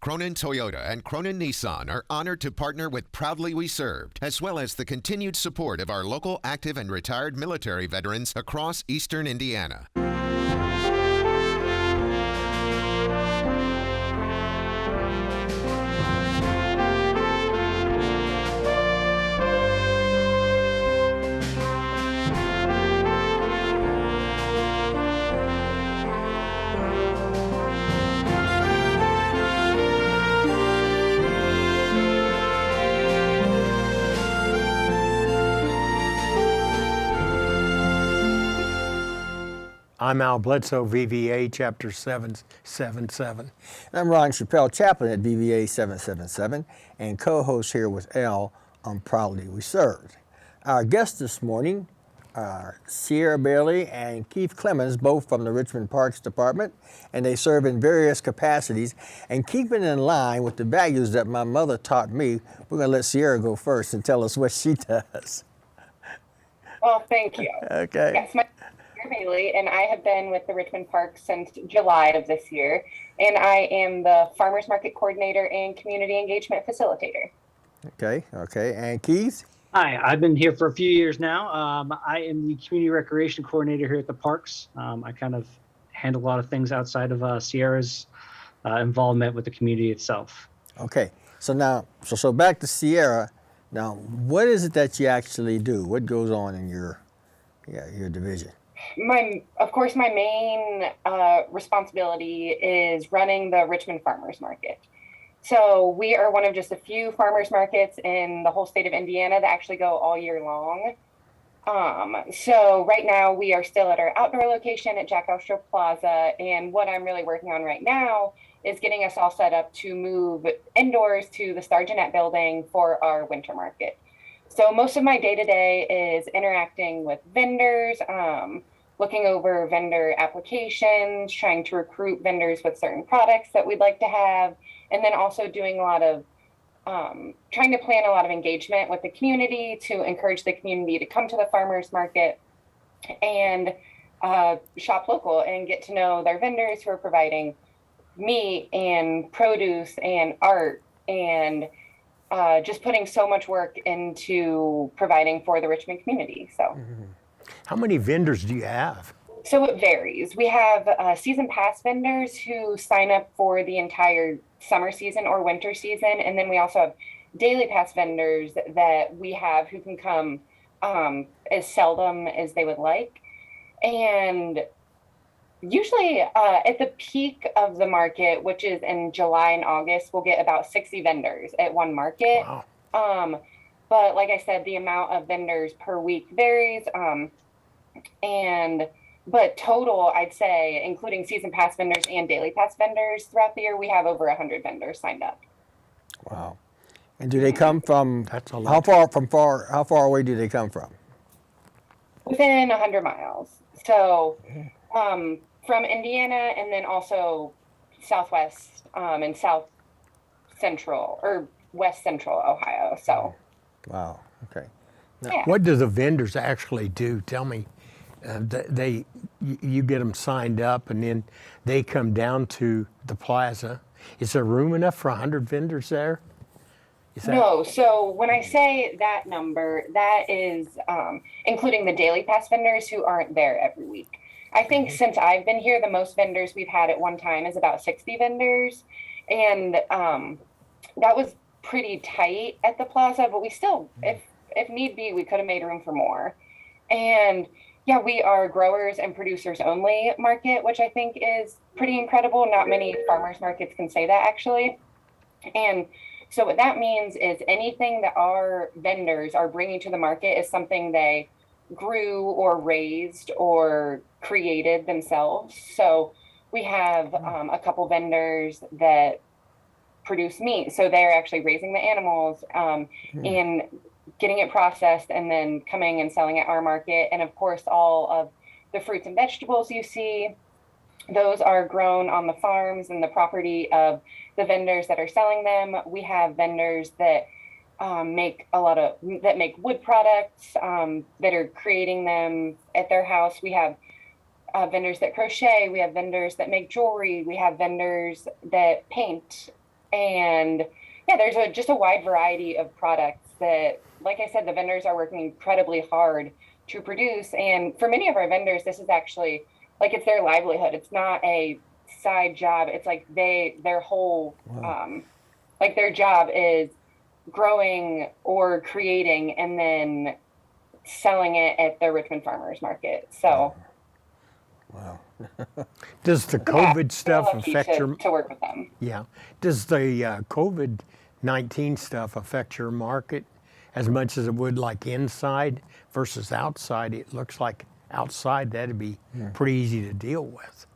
Cronin Toyota and Cronin Nissan are honored to partner with Proudly We Served, as well as the continued support of our local active and retired military veterans across eastern Indiana. I'm Al Bledsoe, VVA Chapter 777. And I'm Ron Chappell, chaplain at VVA 777, and co-host here with Al on Proudly We Served. Our guests this morning are Cierra Bailey and Keith Clemens, both from the Richmond Parks Department, and they serve in various capacities. And keeping in line with the values that my mother taught me, we're going to let Cierra go first and tell us what she does. Well, thank you. Okay. Yes, my Cierra Bailey, and I have been with the Richmond Park since July of this year, and I am the Farmers Market Coordinator and Community Engagement Facilitator. Okay. And Keith? Hi, I've been here for a few years now. I am the Community Recreation Coordinator here at the Parks. I kind of handle a lot of things outside of Sierra's involvement with the community itself. Okay, so now, so back to Cierra. Now, what is it that you actually do? What goes on in your division? Of course, my main responsibility is running the Richmond Farmers Market. So we are one of just a few farmers markets in the whole state of Indiana that actually go all year long. So right now we are still at our outdoor location at Jack Austro Plaza. And what I'm really working on right now is getting us all set up to move indoors to the Star Jeanette building for our winter market. So most of my day-to-day is interacting with vendors, looking over vendor applications, trying to recruit vendors with certain products that we'd like to have, and then also doing a lot of trying to plan a lot of engagement with the community to encourage the community to come to the farmers market and shop local and get to know their vendors who are providing meat and produce and art and just putting so much work into providing for the Richmond community. So. Mm-hmm. How many vendors do you have? So it varies. We have season pass vendors who sign up for the entire summer season or winter season. And then we also have daily pass vendors that we have who can come as seldom as they would like. And usually at the peak of the market, which is in July and August, we'll get about 60 vendors at one market. Wow. But like I said, the amount of vendors per week varies. But total, I'd say, including season pass vendors and daily pass vendors throughout the year, we have over 100 vendors signed up. Wow. And do they come from, That's a lot. how far away do they come from? Within 100 miles. So from Indiana and then also southwest and south central or west central Ohio. So. Wow. Okay. Now, Yeah. What do the vendors actually do? Tell me. You get them signed up, and then they come down to the plaza. Is there room enough for 100 vendors there? No, so when I say that number, that is including the daily pass vendors who aren't there every week. I think since I've been here, the most vendors we've had at one time is about 60 vendors. And that was pretty tight at the plaza, but we still, if need be, we could have made room for more. And yeah, we are growers and producers only market, which I think is pretty incredible. Not many farmers markets can say that actually. And so what that means is anything that our vendors are bringing to the market is something they grew or raised or created themselves. So we have a couple vendors that produce meat. So they're actually raising the animals and getting it processed and then coming and selling at our market. And of course, all of the fruits and vegetables you see, those are grown on the farms and the property of the vendors that are selling them. We have vendors that make wood products that are creating them at their house. We have vendors that crochet. We have vendors that make jewelry. We have vendors that paint And yeah, there's just a wide variety of products that, like I said, the vendors are working incredibly hard to produce. And for many of our vendors, this is actually like, it's their livelihood. It's not a side job. It's like their whole, like their job is growing or creating and then selling it at the Richmond Farmers Market. So Wow. Does the COVID stuff affect your? To work with them? Yeah. Does the COVID-19 stuff affect your market as much as it would like inside versus outside? It looks like outside that'd be pretty easy to deal with.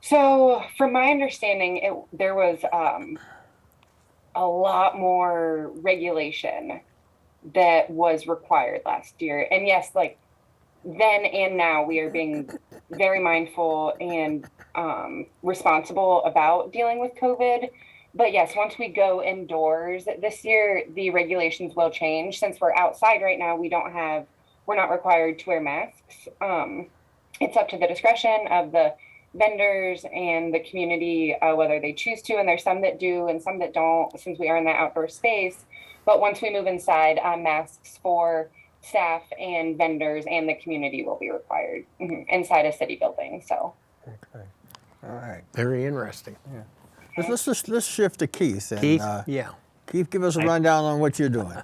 So, from my understanding, there was a lot more regulation that was required last year, and yes, like then and now we are being very mindful and responsible about dealing with COVID. But yes, once we go indoors this year, the regulations will change. Since we're outside right now, we're not required to wear masks. It's up to the discretion of the vendors and the community, whether they choose to, and there's some that do and some that don't, since we are in that outdoor space. But once we move inside, masks for staff and vendors and the community will be required inside a city building. So, Okay. All right. Very interesting. Yeah. Let's shift to Keith. And, Keith, yeah. Keith, give us a rundown on what you're doing.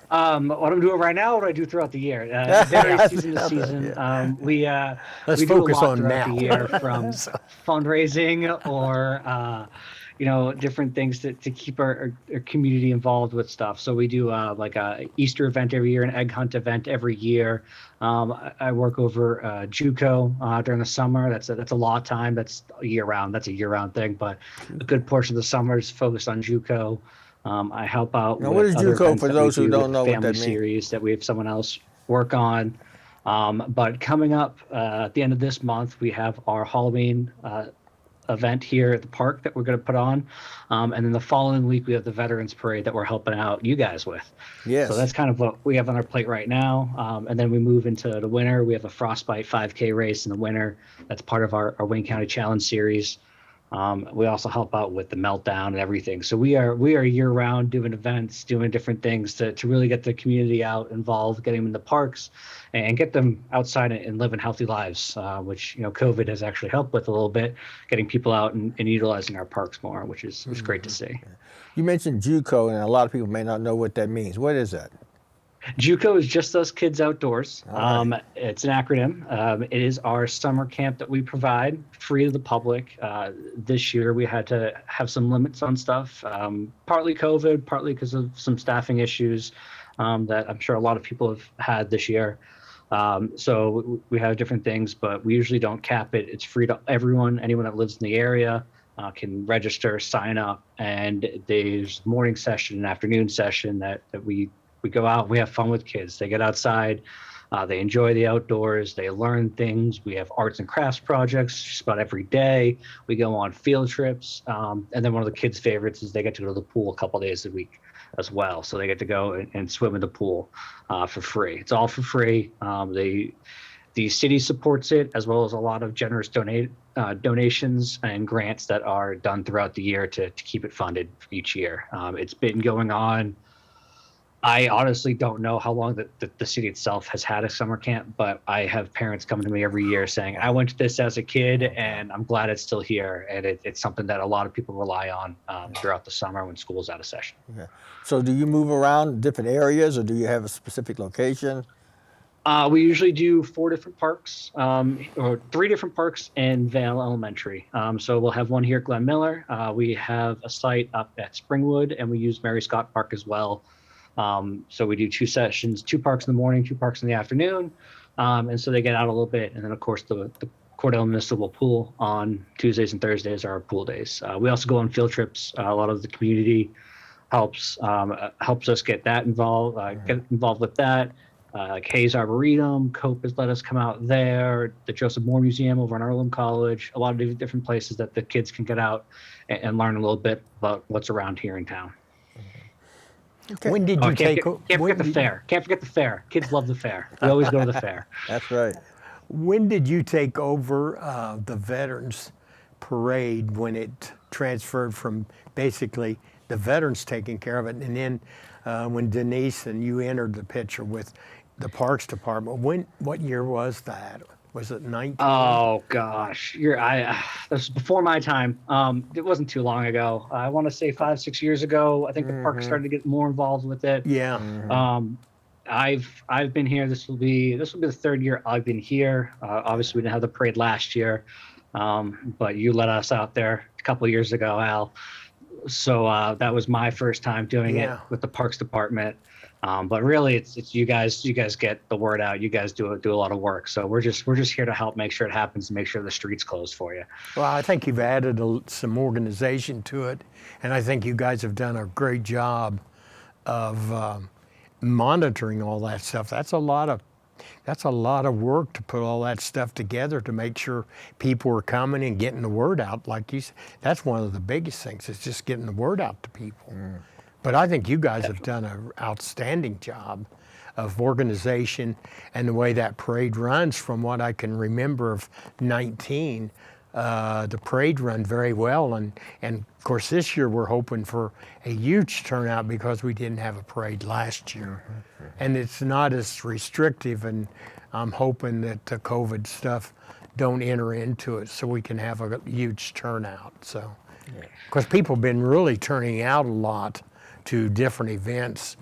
What I'm doing right now, what I do throughout the year, varies season to season. We Let's do focus a lot on throughout now. the year, from fundraising or different things to keep our community involved with stuff. So we do like a Easter event every year, an egg hunt event every year. I work over JUCO during the summer. That's a lot of time. That's year round. That's a year round thing, but a good portion of the summer is focused on JUCO. I help out. Now, with what is other JUCO events for that those we who do don't with know what family that means? series that we have someone else work on. But coming up at the end of this month, we have our Halloween event here at the park that we're going to put on. And then the following week, we have the Veterans Parade that we're helping out you guys with. Yes. So that's kind of what we have on our plate right now. And then we move into the winter. We have a Frostbite 5K race in the winter. That's part of our Wayne County Challenge series. We also help out with the meltdown and everything. So we are year round doing events, doing different things to really get the community out involved, getting them in the parks and get them outside and living healthy lives, which, COVID has actually helped with a little bit, getting people out and utilizing our parks more, which is great to see. You mentioned JUCO, and a lot of people may not know what that means. What is that? JUCO is Just Us Kids Outdoors. Right. It's an acronym. It is our summer camp that we provide free to the public. This year we had to have some limits on stuff, partly COVID, partly because of some staffing issues that I'm sure a lot of people have had this year. So we have different things, but we usually don't cap it. It's free to everyone. Anyone that lives in the area can register, sign up, and there's morning session and afternoon session that we go out and we have fun with kids. They get outside, they enjoy the outdoors, they learn things. We have arts and crafts projects just about every day. We go on field trips. And then one of the kids' favorites is they get to go to the pool a couple days a week as well. So they get to go and swim in the pool for free. It's all for free. The city supports it, as well as a lot of generous donations and grants that are done throughout the year to keep it funded each year. It's been going on. I honestly don't know how long the city itself has had a summer camp, but I have parents coming to me every year saying, I went to this as a kid and I'm glad it's still here. And it's something that a lot of people rely on throughout the summer when school's out of session. Okay. So do you move around different areas, or do you have a specific location? We usually do 4 different parks, or 3 different parks in Vale Elementary. So we'll have one here at Glen Miller. We have a site up at Springwood, and we use Mary Scott Park as well. So we do 2 sessions, 2 parks in the morning, 2 parks in the afternoon. And so they get out a little bit. And then, of course, the Cordell Municipal Pool on Tuesdays and Thursdays are our pool days. We also go on field trips. A lot of the community helps us get that involved, get involved with that. Like Hayes Arboretum, Cope has let us come out there, the Joseph Moore Museum over in Earlham College, a lot of different places that the kids can get out and learn a little bit about what's around here in town. Okay. When did you take? Can't forget the fair. Can't forget the fair. Kids love the fair. We always go to the fair. That's right. When did you take over the Veterans Parade? When it transferred from basically the veterans taking care of it, and then when Denise and you entered the picture with the Parks Department, what year was that? Was it 19? Oh gosh, this was before my time. It wasn't too long ago. I want to say 5-6 years ago. I think the park started to get more involved with it. Yeah. I've been here. This will be the third year I've been here. Obviously, we didn't have the parade last year, but you let us out there a couple of years ago, Al. So that was my first time doing it with the Parks Department. But really, it's you guys. You guys get the word out. You guys do a lot of work. So we're just here to help make sure it happens and make sure the street's closed for you. Well, I think you've added some organization to it, and I think you guys have done a great job of monitoring all that stuff. That's a lot of work to put all that stuff together to make sure people are coming and getting the word out. Like you said, that's one of the biggest things. Is just getting the word out to people. But I think you guys have done an outstanding job of organization and the way that parade runs. From what I can remember of 19, the parade run very well. And of course, this year we're hoping for a huge turnout because we didn't have a parade last year. And it's not as restrictive, and I'm hoping that the COVID stuff don't enter into it so we can have a huge turnout. So, because people have been really turning out a lot to different events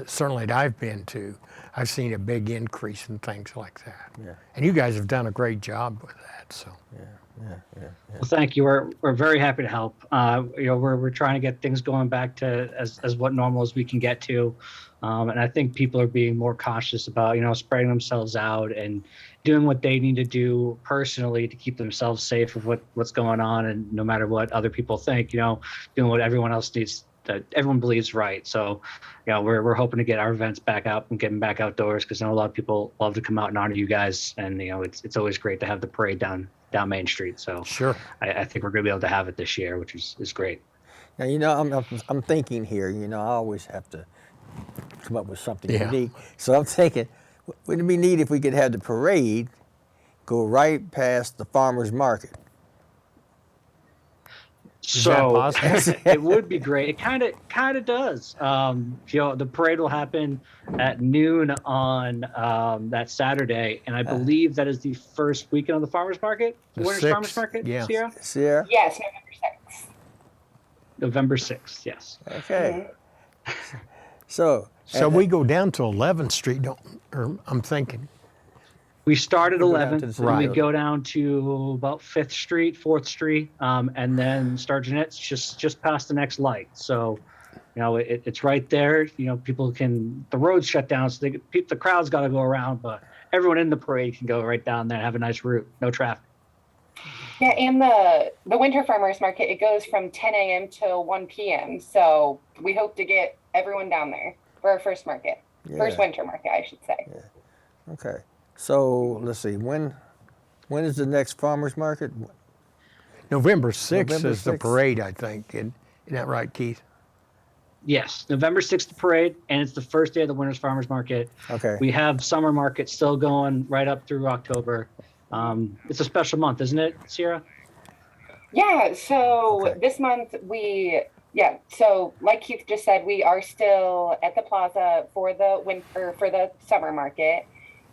certainly that I've been to. I've seen a big increase in things like that. Yeah. And you guys have done a great job with that. So. Well, thank you. We're very happy to help. We're trying to get things going back to as what normal as we can get to, and I think people are being more cautious about spreading themselves out and doing what they need to do personally to keep themselves safe of what's going on, and no matter what other people think, doing what everyone else needs. That everyone believes right. So, we're hoping to get our events back out and getting back outdoors, because I know a lot of people love to come out and honor you guys, and it's always great to have the parade down Main Street. So sure, I think we're going to be able to have it this year, which is great. Now I'm thinking here. I always have to come up with something unique. So I'm thinking, wouldn't it be neat if we could have the parade go right past the farmers market? So it would be great. It kind of does. The parade will happen at noon on that Saturday, and I believe that is the first weekend of the farmers market. The Winter's Farmers Market. Yeah. Sierra. Yes, November 6th. November 6th. Yes. Okay. So we go down to 11th Street, I'm thinking. We start at 11th, right. and we go down to about 5th Street, 4th Street, and then start Jeanette's just past the next light. So, it's right there. The road's shut down, so the crowd's got to go around, but everyone in the parade can go right down there and have a nice route, no traffic. Yeah, and the Winter Farmers Market, it goes from 10 a.m. till 1 p.m. So we hope to get everyone down there for our first market, first winter market, I should say. Yeah. Okay. So let's see, when is the next farmers market? November 6th November is the 6th. parade, I think. Isn't that right, Keith? Yes, November 6th, the parade, and it's the first day of the Winter's Farmers Market. Okay. We have summer market still going right up through October. It's a special month, isn't it, Cierra? Yeah, so Okay. this month so like Keith just said, we are still at the plaza for the summer market.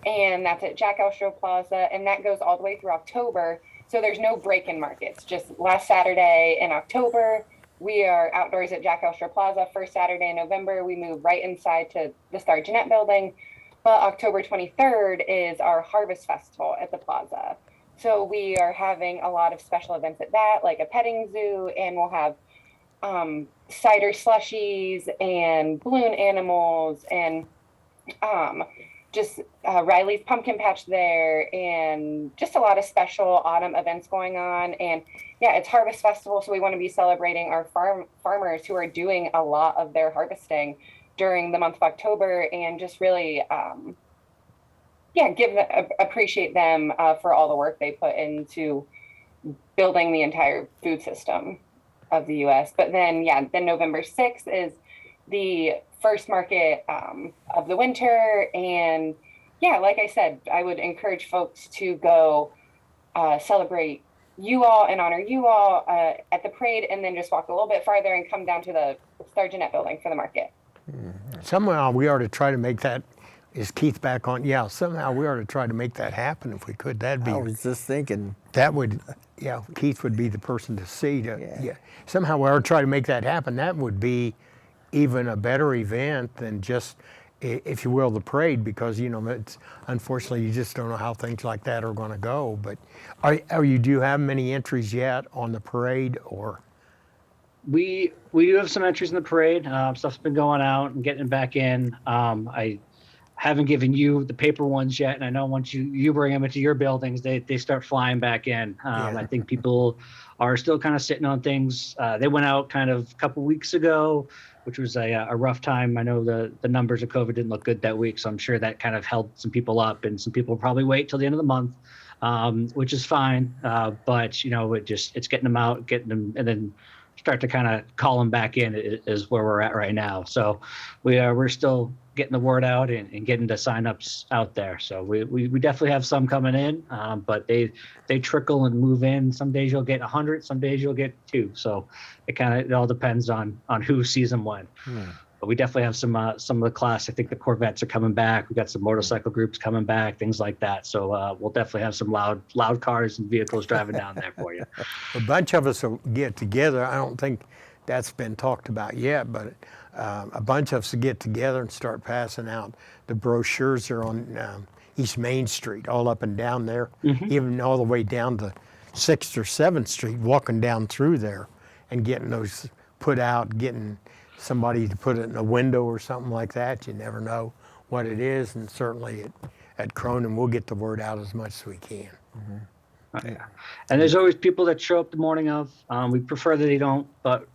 And that's at Jack Elstro Plaza, and that goes all the way through October. So there's no break-in markets. Just last Saturday in October, we are outdoors at Jack Elstro Plaza. First Saturday in November, we move right inside to the Star Jeanette building. But October 23rd is our Harvest Festival at the plaza. So we are having a lot of special events at that, like a petting zoo, and we'll have cider slushies and balloon animals and just Riley's Pumpkin Patch there, and just a lot of special autumn events going on. And it's Harvest Festival, so we want to be celebrating our farmers who are doing a lot of their harvesting during the month of October, and just really appreciate them for all the work they put into building the entire food system of the U.S. But then November 6th is the first market of the winter, and like I said, I would encourage folks to go celebrate you all and honor you all at the parade, and then just walk a little bit farther and come down to the Sargenet building for the market. Somehow we ought to try to make that. Is Keith back on? Yeah, somehow we ought to try to make that happen if we could. That'd be. I was just thinking. That would, yeah, Keith would be the person to see. Yeah. Somehow we ought to try to make that happen. That would be even a better event than just, if you will, the parade, because it's unfortunately you just don't know how things like that are going to go. But do you have many entries yet on the parade, or? We do have some entries in the parade. Stuff's been going out and getting back in. I haven't given you the paper ones yet, and I know once you bring them into your buildings, they start flying back in. I think people are still kind of sitting on things. They went out kind of a couple weeks ago, which was a rough time. I know the numbers of COVID didn't look good that week, so I'm sure that kind of held some people up, and some people will probably wait till the end of the month, which is fine. But it's getting them out, getting them, and then start to kind of call them back in is where we're at right now. So we're still getting the word out and getting the signups out there. So we definitely have some coming in, but they trickle and move in. Some days you'll get 100, some days you'll get 2. So it all depends on who sees them when. But we definitely have some of the class. I think the Corvettes are coming back. We got some motorcycle groups coming back, things like that. So we'll definitely have some loud cars and vehicles driving down there for you. A bunch of us will get together. I don't think that's been talked about yet, but a bunch of us will get together and start passing out the brochures. Are on East Main Street, all up and down there, even all the way down to 6th or 7th Street, walking down through there and getting those put out, getting somebody to put it in a window or something like that. You never know what it is, and certainly at Cronin we'll get the word out as much as we can. Yeah. And there's always people that show up the morning of. We prefer that they don't, but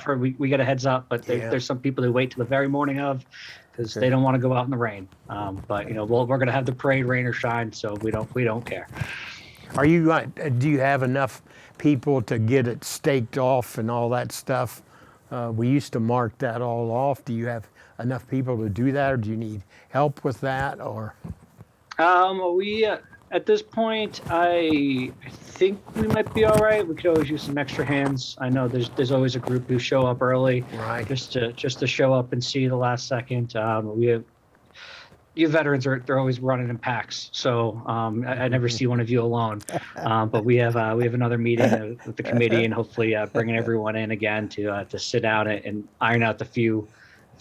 we get a heads up. But there's some people that wait till the very morning of, because they don't want to go out in the rain. But we're going to have the parade, rain or shine, so we don't care. Are you? Do you have enough people to get it staked off and all that stuff? We used to mark that all off. Do you have enough people to do that, or do you need help with that, or? We at this point, I think we might be all right. We could always use some extra hands. I know there's always a group who show up early, right? Just to show up and see the last second. We have. You veterans they're always running in packs, so I never see one of you alone. But we have another meeting with the committee, and hopefully bringing everyone in again to sit down and iron out the few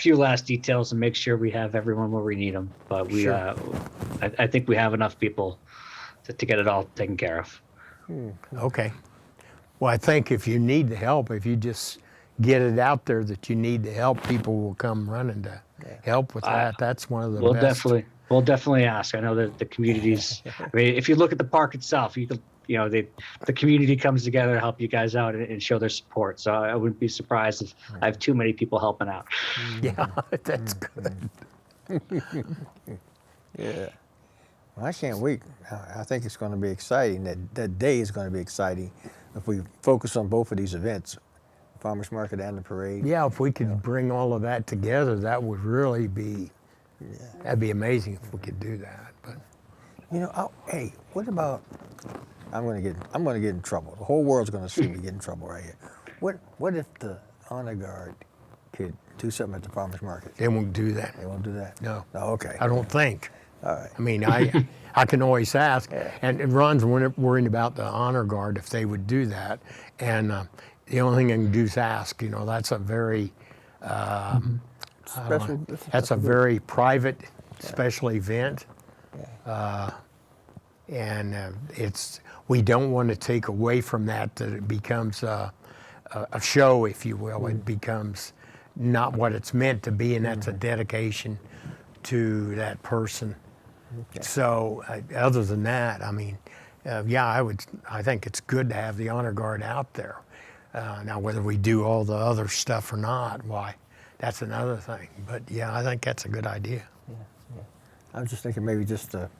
last details and make sure we have everyone where we need them. But I think we have enough people to get it all taken care of. Okay. Well, I think if you need the help, if you just get it out there that you need the help, people will come running to help with that. That's one of the best. We'll definitely ask. I know that the communities. I mean, if you look at the park itself, the community comes together to help you guys out and show their support. So I wouldn't be surprised if I have too many people helping out. Yeah, that's good. Yeah. Well, I can't wait. I think it's going to be exciting. That day is going to be exciting if we focus on both of these events. Farmers Market and the parade. Yeah, if we could bring all of that together, that would really be, that'd be amazing if we could do that. But hey, what about? I'm gonna get in trouble. The whole world's gonna see me get in trouble right here. What if the honor guard could do something at the Farmers Market? They won't do that. They won't do that. No. Oh, okay. I don't think. All right. I mean, I can always ask, and Ron's worried about the honor guard if they would do that, and. The only thing I can do is ask. That's a very Special. that's a very private, special event, and we don't want to take away from that it becomes a show, if you will. It becomes not what it's meant to be, and that's a dedication to that person. Okay. So, other than that, I mean, I think it's good to have the honor guard out there. Now, whether we do all the other stuff or not, why, that's another thing. But yeah, I think that's a good idea. Yeah. I was just thinking maybe just to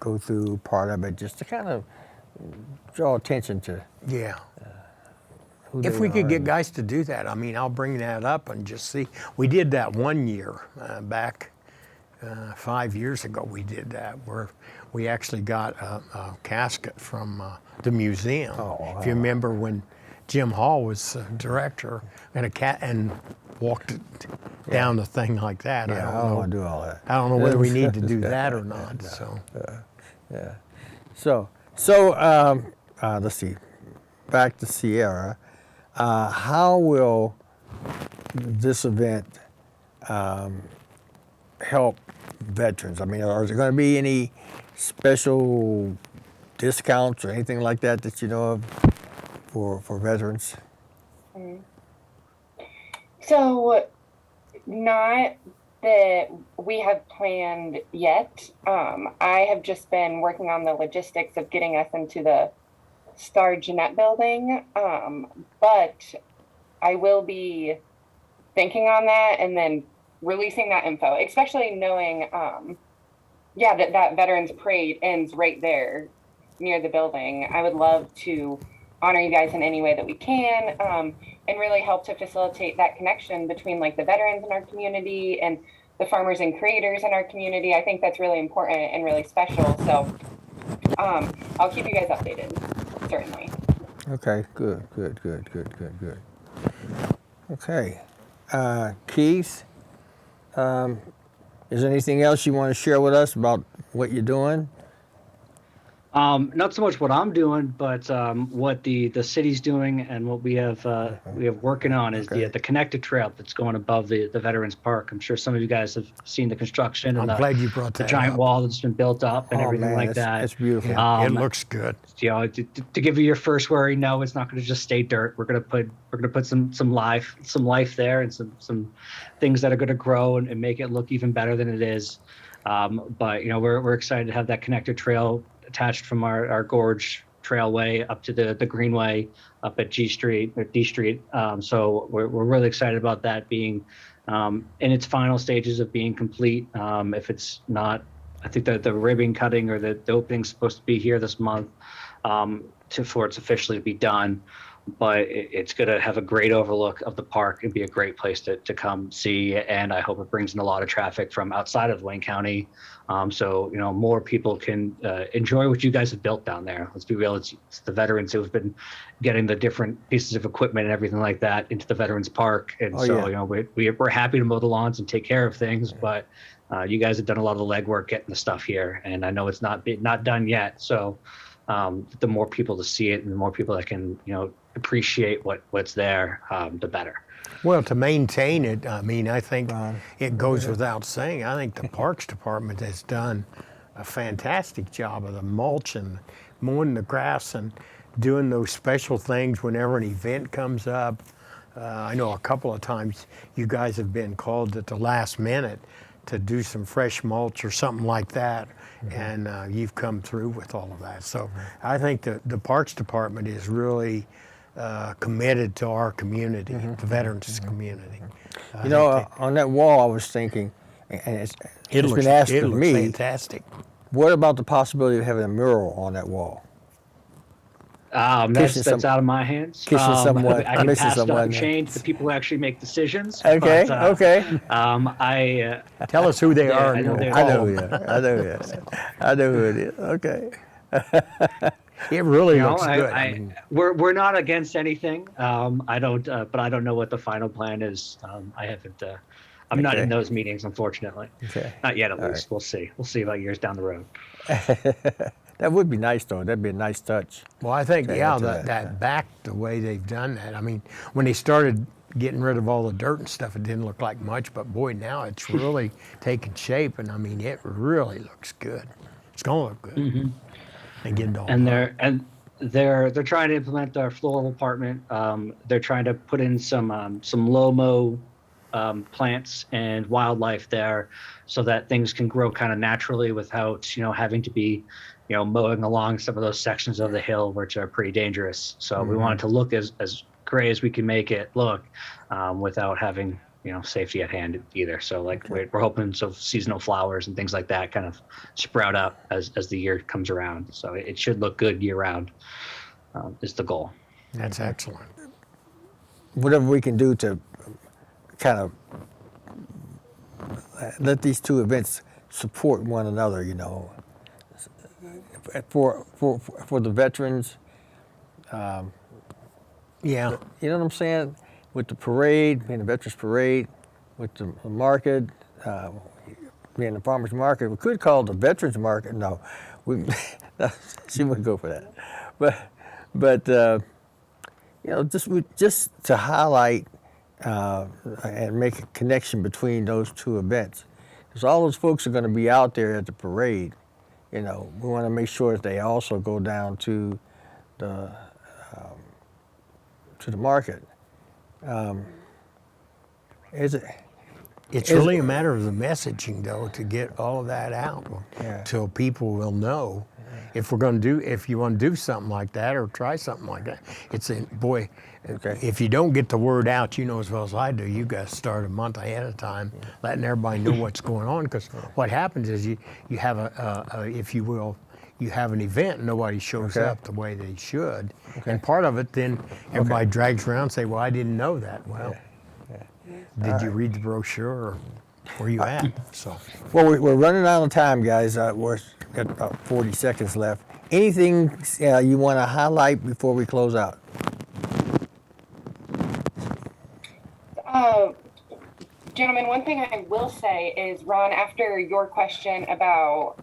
go through part of it, just to kind of draw attention to. Yeah. If we could get guys to do that, I mean, I'll bring that up and just see. We did that one year back 5 years ago. We did that where we actually got a casket from the museum. Oh, wow. If you remember when Jim Hall was director, and walked down the thing like that. Yeah, I don't want to do all that. I don't know whether we need to do that or not. So. Let's see. Back to Cierra. How will this event help veterans? I mean, are there going to be any special discounts or anything like that that you know of for veterans? So, not that we have planned yet. I have just been working on the logistics of getting us into the Star Jeanette building, but I will be thinking on that and then releasing that info, especially knowing, that Veterans Parade ends right there near the building. I would love to honor you guys in any way that we can, and really help to facilitate that connection between like the veterans in our community and the farmers and creators in our community. I think that's really important and really special. So I'll keep you guys updated, certainly. Okay, good. Okay, Keith, is there anything else you want to share with us about what you're doing? Not so much what I'm doing, but what the city's doing and what we have working on is the connected trail that's going above the Veterans Park. I'm sure some of you guys have seen the construction and I'm glad you brought the that giant up. wall that's been built up and everything like that. It's beautiful. It looks good. You know, to give you your first worry, no, it's not going to just stay dirt. We're going to put some life there and some things that are going to grow and make it look even better than it is. But you know, we're excited to have that connected trail attached from our gorge trailway up to the greenway up at D Street. So we're really excited about that being in its final stages of being complete. If it's not, I think that the ribbon cutting or the opening's supposed to be here this month for it's officially to be done. But it's going to have a great overlook of the park and be a great place to come see. And I hope it brings in a lot of traffic from outside of Wayne County. So, you know, more people can enjoy what you guys have built down there. Let's be real. It's the veterans who have been getting the different pieces of equipment and everything like that into the Veterans Park. And you know, we're happy to mow the lawns and take care of things, but you guys have done a lot of the legwork getting the stuff here. And I know it's not done yet. So the more people to see it and the more people that can, you know, appreciate what's there, the better. Well, to maintain it, I mean, I think it goes without saying. I think the Parks Department has done a fantastic job of the mulch and mowing the grass and doing those special things whenever an event comes up. I know a couple of times you guys have been called at the last minute to do some fresh mulch or something like that, and you've come through with all of that. So I think the Parks Department is really committed to our community, the veterans community. You know, on that wall, I was thinking, and it's been asked of me, fantastic. what about the possibility of having a mural on that wall? That's out of my hands. Kissing someone, I can missing pass it someone. and change the people who actually make decisions. Okay, but, okay. Tell us who they are. I know I know who it is. I know who it is. Okay. It really looks good. I mean, we're not against anything. I don't know what the final plan is. I haven't. I'm not in those meetings, unfortunately. Okay. Not yet, at least. Right. We'll see. We'll see about years down the road. That would be nice, though. That'd be a nice touch. Well, I think, that that back, the way they've done that, I mean, when they started getting rid of all the dirt and stuff, it didn't look like much, but boy, now it's really taken shape, and I mean, it really looks good. It's gonna look good. Mm-hmm. And get it all they're trying to implement our floral department. They're trying to put in some low-mow plants and wildlife there, so that things can grow kind of naturally without, you know, having to be, you know, mowing along some of those sections of the hill which are pretty dangerous. So we want it to look as gray as we can make it look, without having, you know, safety at hand either. So like we're hoping some seasonal flowers and things like that kind of sprout up as the year comes around. So it should look good year round, is the goal. That's excellent. Whatever we can do to kind of let these two events support one another, you know, for the veterans. Yeah. You know what I'm saying? With the parade, being the Veterans Parade, with the market, being the farmers market, we could call it the Veterans Market. No, she wouldn't go for that. But you know, just to highlight and make a connection between those two events, because all those folks are going to be out there at the parade. You know, we want to make sure that they also go down to the market. It's really a matter of the messaging, though, to get all of that out, Yeah. till people will know. If you want to do something like that or try something like that, Okay. if you don't get the word out, you know as well as I do, you got to start a month ahead of time, letting everybody know what's going on. Because what happens is you have if you will, you have an event and nobody shows Okay. up the way they should. And part of it, then everybody drags around and say, well, I didn't know that. Well, did you read the brochure or where you at? So. Well, we're running out of time, guys. We're got about 40 seconds left. Anything you want to highlight before we close out? Gentlemen, one thing I will say is, Ron, after your question about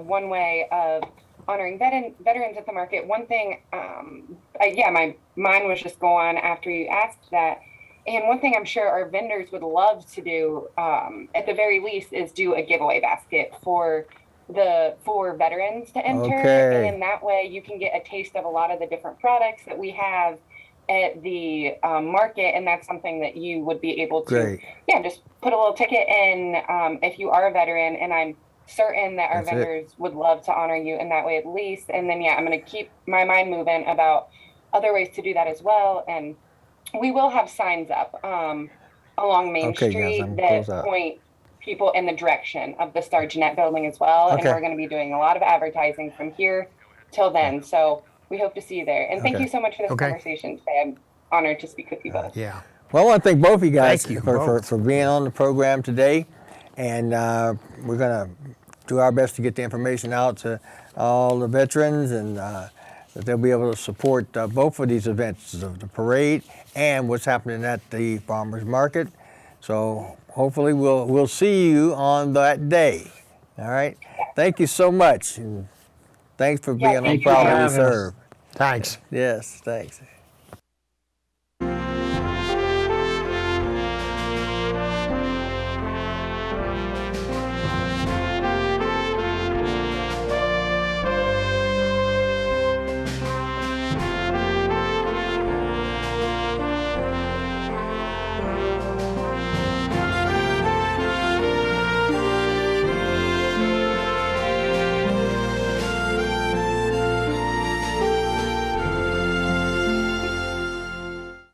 one way of honoring veterans at the market, one thing, my mind was just going after you asked that. And one thing I'm sure our vendors would love to do, at the very least, is do a giveaway basket for veterans to enter. Okay. And that way you can get a taste of a lot of the different products that we have at the market. And that's something that you would be able to, just put a little ticket in if you are a veteran. And I'm certain that our vendors would love to honor you in that way at least. And then, I'm going to keep my mind moving about other ways to do that as well. And we will have signs up along Main Street that point people in the direction of the Star Jeanette building as well. And we're going to be doing a lot of advertising from here till then. So we hope to see you there. And thank you so much for this conversation today. I'm honored to speak with you both. Yeah. Well, I want to thank both of you guys Thank you for being on the program today. And we're going to do our best to get the information out to all the veterans and that they'll be able to support both of these events, the parade and what's happening at the farmers market. So hopefully we'll see you on that day. All right. Thank you so much, and thanks for being on Proudly We Serve. Thanks. Yes, thanks.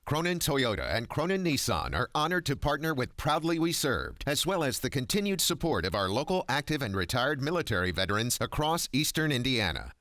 Cronin Toyota and Cronin Nissan are honored to partner with Proudly We Served, as well as the continued support of our local active and retired military veterans across eastern Indiana.